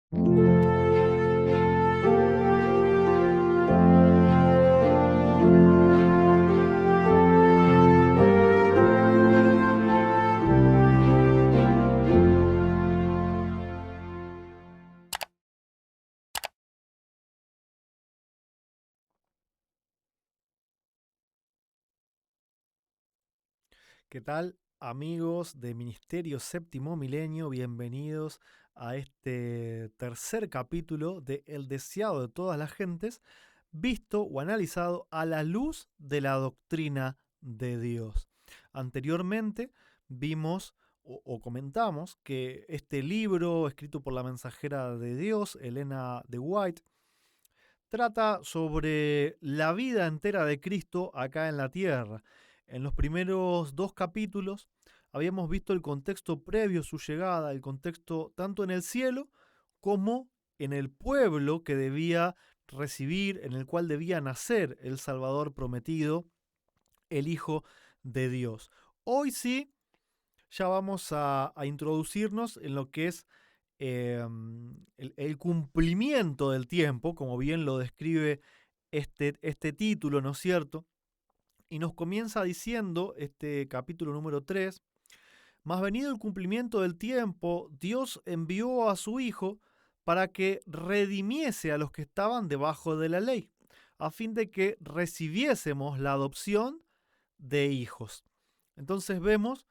¿Qué tal, amigos de Ministerio Séptimo Milenio? Bienvenidos a este tercer capítulo de El deseado de todas las gentes, visto o analizado a la luz de la doctrina de Dios. Anteriormente vimos o comentamos que este libro, escrito por la mensajera de Dios, Elena de White, trata sobre la vida entera de Cristo acá en la tierra. En los primeros dos capítulos habíamos visto el contexto previo a su llegada, el contexto tanto en el cielo como en el pueblo que debía recibir, en el cual debía nacer el Salvador prometido, el Hijo de Dios. Hoy sí, ya vamos a introducirnos en lo que es el cumplimiento del tiempo, como bien lo describe este título, ¿no es cierto? Y nos comienza diciendo este capítulo número 3: mas venido el cumplimiento del tiempo, Dios envió a su Hijo para que redimiese a los que estaban debajo de la ley, a fin de que recibiésemos la adopción de hijos. Entonces vemos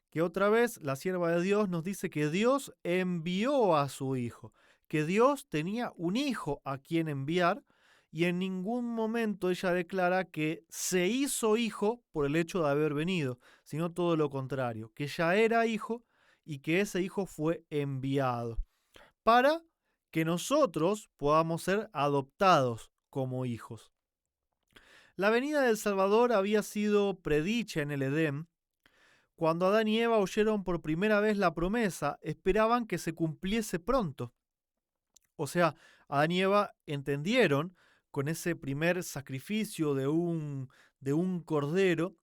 que otra vez la sierva de Dios nos dice que Dios envió a su Hijo, que Dios tenía un hijo a quien enviar, y en ningún momento ella declara que se hizo hijo por el hecho de haber venido, sino todo lo contrario, que ya era hijo y que ese hijo fue enviado para que nosotros podamos ser adoptados como hijos. La venida del Salvador había sido predicha en el Edén. Cuando Adán y Eva oyeron por primera vez la promesa, esperaban que se cumpliese pronto. O sea, Adán y Eva entendieron con ese primer sacrificio de un cordero,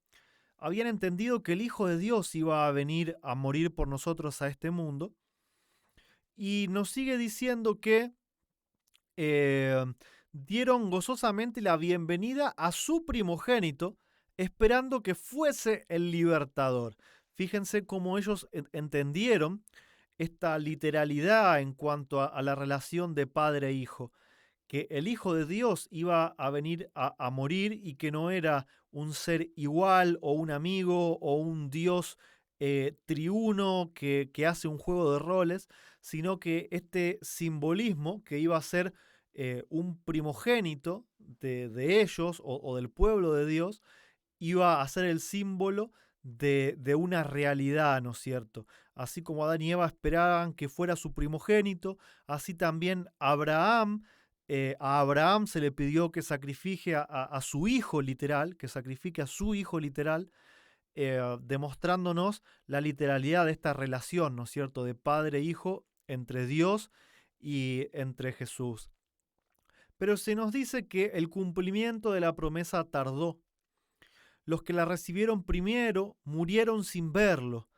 habían entendido que el Hijo de Dios iba a venir a morir por nosotros a este mundo. Y nos sigue diciendo que eh, dieron gozosamente la bienvenida a su primogénito, esperando que fuese el libertador. Fíjense cómo ellos entendieron esta literalidad en cuanto a la relación de padre e hijo, que el Hijo de Dios iba a venir a morir y que no era un ser igual o un amigo o un Dios triuno que hace un juego de roles, sino que este simbolismo que iba a ser un primogénito de ellos o del pueblo de Dios, iba a ser el símbolo de una realidad, ¿no es cierto? Así como Adán y Eva esperaban que fuera su primogénito, así también a Abraham se le pidió que sacrifique a su hijo literal, que sacrifique a su hijo literal, demostrándonos la literalidad de esta relación, ¿no es cierto?, de padre e hijo entre Dios y entre Jesús. Pero se nos dice que el cumplimiento de la promesa tardó. Los que la recibieron primero murieron sin verlo.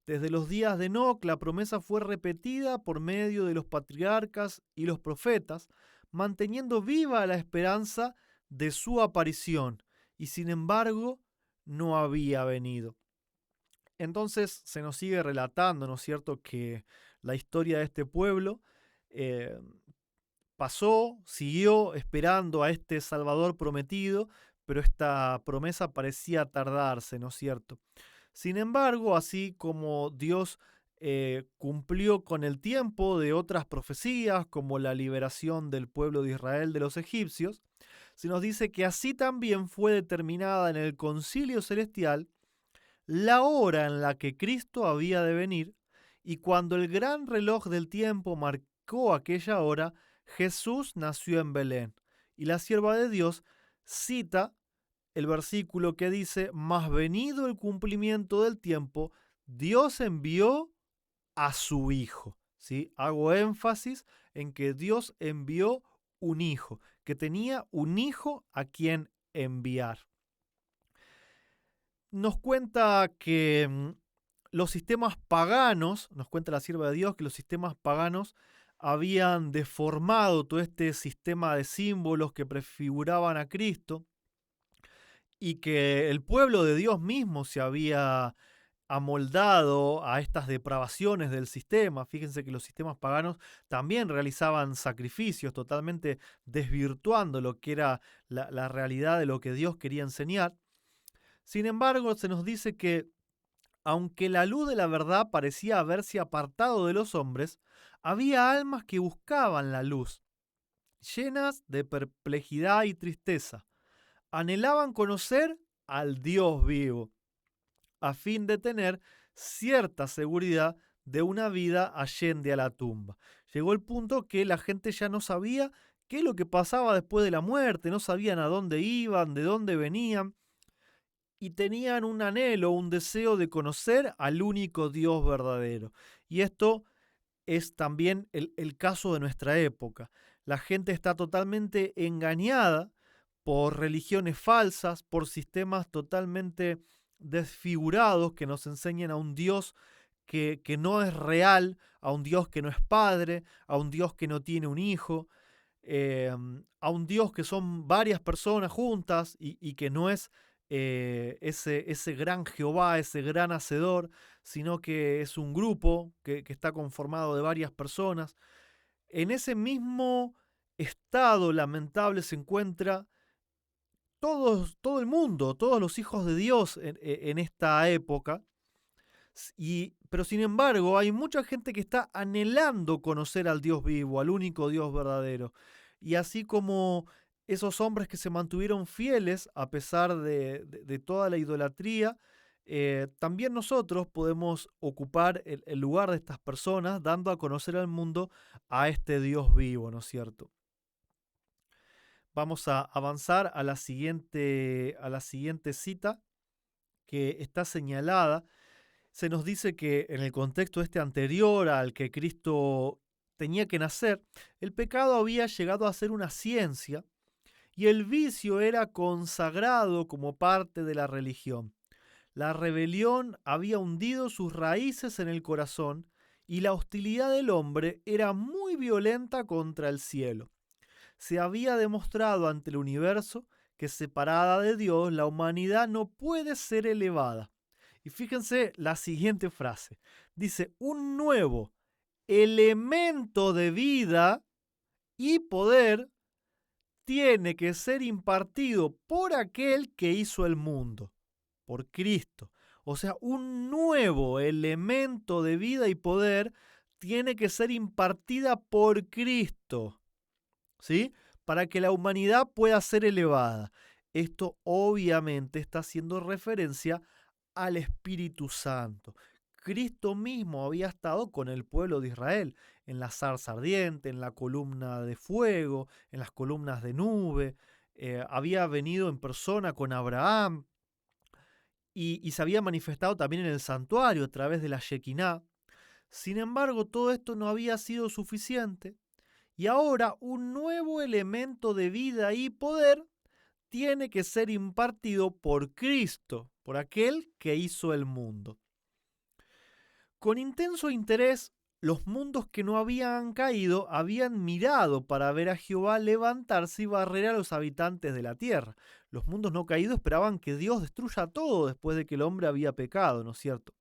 Desde los días de Enoc la promesa fue repetida por medio de los patriarcas y los profetas, manteniendo viva la esperanza de su aparición, y sin embargo no había venido. Entonces se nos sigue relatando, ¿no es cierto?, que la historia de este pueblo eh, pasó, siguió esperando a este Salvador prometido, pero esta promesa parecía tardarse, ¿no es cierto? Sin embargo, así como Dios cumplió con el tiempo de otras profecías, como la liberación del pueblo de Israel de los egipcios, se nos dice que así también fue determinada en el concilio celestial la hora en la que Cristo había de venir, y cuando el gran reloj del tiempo marcó aquella hora, Jesús nació en Belén. Y la sierva de Dios cita el versículo que dice: mas venido el cumplimiento del tiempo, Dios envió a su Hijo. ¿Sí? Hago énfasis en que Dios envió un hijo, que tenía un hijo a quien enviar. Nos cuenta que los sistemas paganos, nos cuenta la sierva de Dios, que los sistemas paganos habían deformado todo este sistema de símbolos que prefiguraban a Cristo y que el pueblo de Dios mismo se había amoldado a estas depravaciones del sistema. Fíjense que los sistemas paganos también realizaban sacrificios, totalmente desvirtuando lo que era la realidad de lo que Dios quería enseñar. Sin embargo, se nos dice que aunque la luz de la verdad parecía haberse apartado de los hombres, había almas que buscaban la luz, llenas de perplejidad y tristeza. Anhelaban conocer al Dios vivo, a fin de tener cierta seguridad de una vida allende a la tumba. Llegó el punto que la gente ya no sabía qué es lo que pasaba después de la muerte, no sabían a dónde iban, de dónde venían, y tenían un anhelo, un deseo de conocer al único Dios verdadero. Y esto es también el caso de nuestra época. La gente está totalmente engañada por religiones falsas, por sistemas totalmente desfigurados que nos enseñan a un Dios que no es real, a un Dios que no es padre, a un Dios que no tiene un hijo, a un Dios que son varias personas juntas y que no es ese gran Jehová, ese gran hacedor, sino que es un grupo que está conformado de varias personas. En ese mismo estado lamentable se encuentra todo el mundo, todos los hijos de Dios en esta época. Pero sin embargo, hay mucha gente que está anhelando conocer al Dios vivo, al único Dios verdadero. Y así como esos hombres que se mantuvieron fieles a pesar de toda la idolatría, también nosotros podemos ocupar el lugar de estas personas, dando a conocer al mundo a este Dios vivo, ¿no es cierto? Vamos a avanzar a la siguiente cita que está señalada. Se nos dice que en el contexto anterior al que Cristo tenía que nacer, el pecado había llegado a ser una ciencia y el vicio era consagrado como parte de la religión. La rebelión había hundido sus raíces en el corazón y la hostilidad del hombre era muy violenta contra el cielo. Se había demostrado ante el universo que separada de Dios la humanidad no puede ser elevada. Y fíjense la siguiente frase. Dice, un nuevo elemento de vida y poder tiene que ser impartido por aquel que hizo el mundo, por Cristo. O sea, un nuevo elemento de vida y poder tiene que ser impartida por Cristo, ¿sí? Para que la humanidad pueda ser elevada. Esto obviamente está haciendo referencia al Espíritu Santo. Cristo mismo había estado con el pueblo de Israel en la zarza ardiente, en la columna de fuego, en las columnas de nube. Había venido en persona con Abraham y se había manifestado también en el santuario a través de la Shekinah. Sin embargo, todo esto no había sido suficiente y ahora un nuevo elemento de vida y poder tiene que ser impartido por Cristo, por aquel que hizo el mundo. Con intenso interés, los mundos que no habían caído habían mirado para ver a Jehová levantarse y barrer a los habitantes de la tierra. Los mundos no caídos esperaban que Dios destruya todo después de que el hombre había pecado, ¿no es cierto?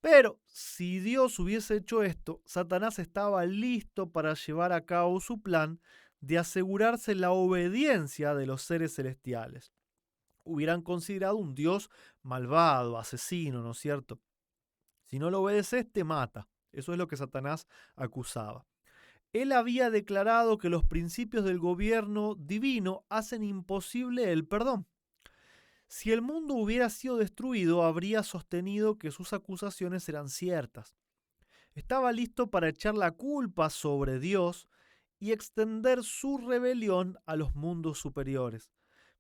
Pero si Dios hubiese hecho esto, Satanás estaba listo para llevar a cabo su plan de asegurarse la obediencia de los seres celestiales. Hubieran considerado un Dios malvado, asesino, ¿no es cierto? Si no lo obedeces, te mata. Eso es lo que Satanás acusaba. Él había declarado que los principios del gobierno divino hacen imposible el perdón. Si el mundo hubiera sido destruido, habría sostenido que sus acusaciones eran ciertas. Estaba listo para echar la culpa sobre Dios y extender su rebelión a los mundos superiores.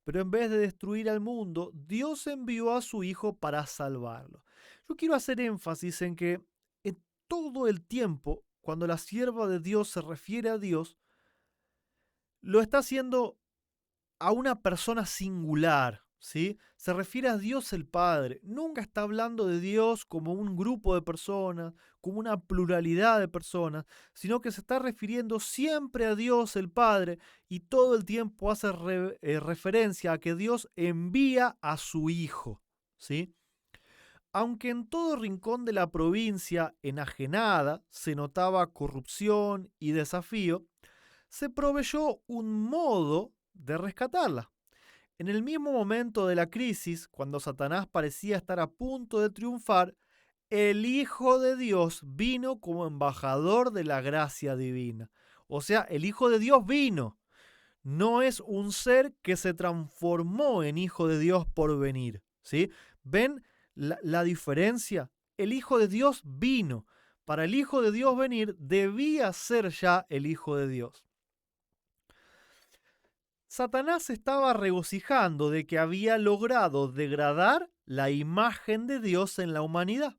Pero en vez de destruir al mundo, Dios envió a su Hijo para salvarlo. Yo quiero hacer énfasis en que en todo el tiempo, cuando la sierva de Dios se refiere a Dios, lo está haciendo a una persona singular, ¿sí? Se refiere a Dios el Padre. Nunca está hablando de Dios como un grupo de personas, como una pluralidad de personas, sino que se está refiriendo siempre a Dios el Padre y todo el tiempo hace referencia a que Dios envía a su Hijo, ¿sí? Aunque en todo rincón de la provincia enajenada se notaba corrupción y desafío, se proveyó un modo de rescatarla. En el mismo momento de la crisis, cuando Satanás parecía estar a punto de triunfar, el Hijo de Dios vino como embajador de la gracia divina. O sea, el Hijo de Dios vino. No es un ser que se transformó en Hijo de Dios por venir, ¿sí? ¿Ven la diferencia? El Hijo de Dios vino. Para el Hijo de Dios venir, debía ser ya el Hijo de Dios. Satanás estaba regocijando de que había logrado degradar la imagen de Dios en la humanidad.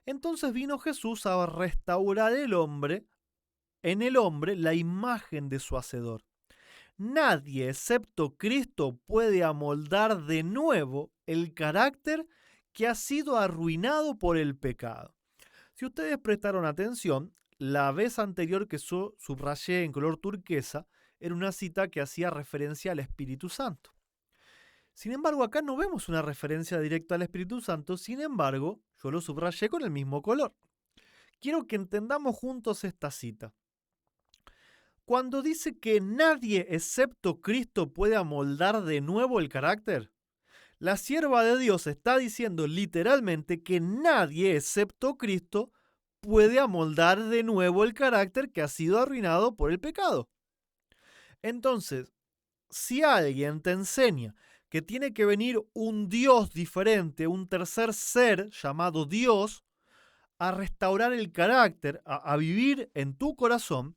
Entonces vino Jesús a restaurar en el hombre la imagen de su Hacedor. Nadie excepto Cristo puede amoldar de nuevo el carácter que ha sido arruinado por el pecado. Si ustedes prestaron atención, la vez anterior que subrayé en color turquesa era una cita que hacía referencia al Espíritu Santo. Sin embargo, acá no vemos una referencia directa al Espíritu Santo, sin embargo, yo lo subrayé con el mismo color. Quiero que entendamos juntos esta cita. Cuando dice que nadie excepto Cristo puede amoldar de nuevo el carácter, la sierva de Dios está diciendo literalmente que nadie excepto Cristo puede amoldar de nuevo el carácter que ha sido arruinado por el pecado. Entonces, si alguien te enseña que tiene que venir un Dios diferente, un tercer ser llamado Dios, a restaurar el carácter, a vivir en tu corazón,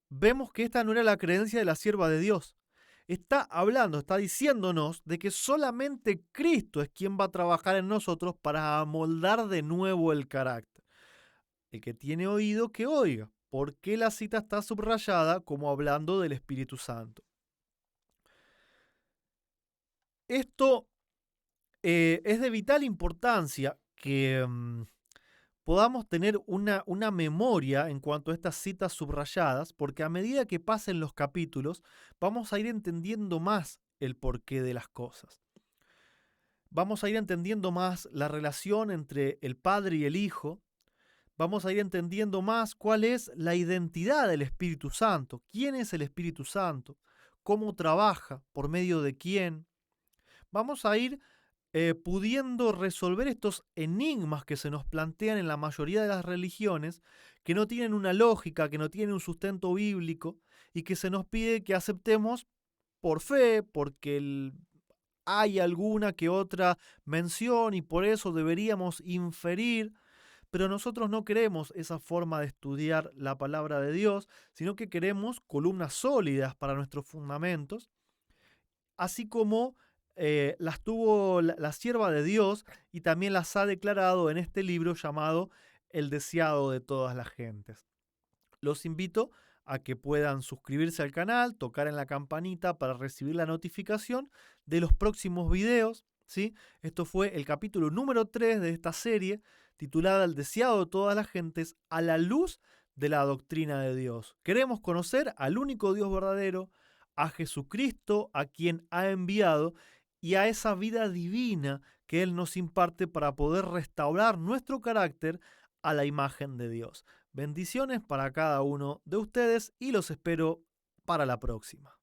vemos que esta no era la creencia de la sierva de Dios. Está diciéndonos de que solamente Cristo es quien va a trabajar en nosotros para amoldar de nuevo el carácter. El que tiene oído, que oiga. ¿Por qué la cita está subrayada como hablando del Espíritu Santo? Esto es de vital importancia que podamos tener una memoria en cuanto a estas citas subrayadas, porque a medida que pasen los capítulos, vamos a ir entendiendo más el porqué de las cosas. Vamos a ir entendiendo más la relación entre el Padre y el Hijo. Vamos a ir entendiendo más cuál es la identidad del Espíritu Santo, quién es el Espíritu Santo, cómo trabaja, por medio de quién. Vamos a ir pudiendo resolver estos enigmas que se nos plantean en la mayoría de las religiones, que no tienen una lógica, que no tienen un sustento bíblico y que se nos pide que aceptemos por fe, porque hay alguna que otra mención y por eso deberíamos inferir. Pero nosotros no queremos esa forma de estudiar la palabra de Dios, sino que queremos columnas sólidas para nuestros fundamentos, así como las tuvo la sierva de Dios y también las ha declarado en este libro llamado El deseado de todas las gentes. Los invito a que puedan suscribirse al canal, tocar en la campanita para recibir la notificación de los próximos videos, ¿sí? Esto fue el capítulo número 3 de esta serie, titulada El deseado de todas las gentes, a la luz de la doctrina de Dios. Queremos conocer al único Dios verdadero, a Jesucristo, a quien ha enviado, y a esa vida divina que Él nos imparte para poder restaurar nuestro carácter a la imagen de Dios. Bendiciones para cada uno de ustedes y los espero para la próxima.